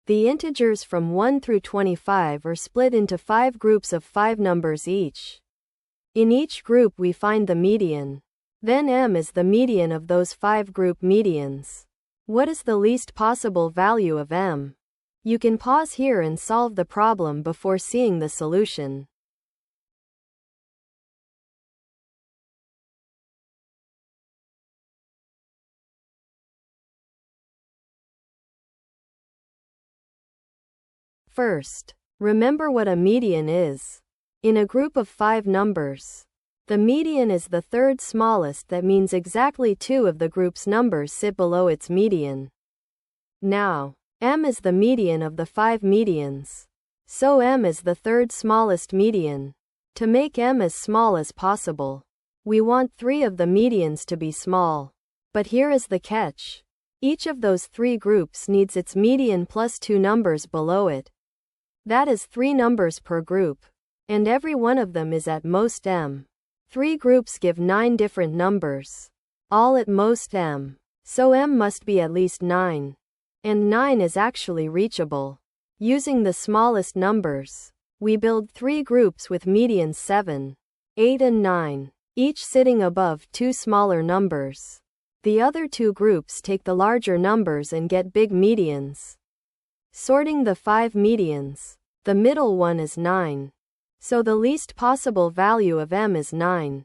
The integers from 1 through 25 are split into 5 groups of 5 numbers each. In each group we find the median. Then m is the median of those 5 group medians. What is the least possible value of m? You can pause here and solve the problem before seeing the solution. First, remember what a median is. In a group of 5 numbers, the median is the third smallest. That means exactly 2 of the group's numbers sit below its median. Now, m is the median of the 5 medians. So m is the third smallest median. To make m as small as possible, we want 3 of the medians to be small. But here is the catch. Each of those 3 groups needs its median plus 2 numbers below it. That is 3 numbers per group. And every one of them is at most m. 3 groups give 9 different numbers, all at most m. So m must be at least 9. And 9 is actually reachable. Using the smallest numbers, we build 3 groups with medians 7, 8 and 9, each sitting above 2 smaller numbers. The other 2 groups take the larger numbers and get big medians. Sorting the 5 medians, the middle one is 9. So the least possible value of m is 9.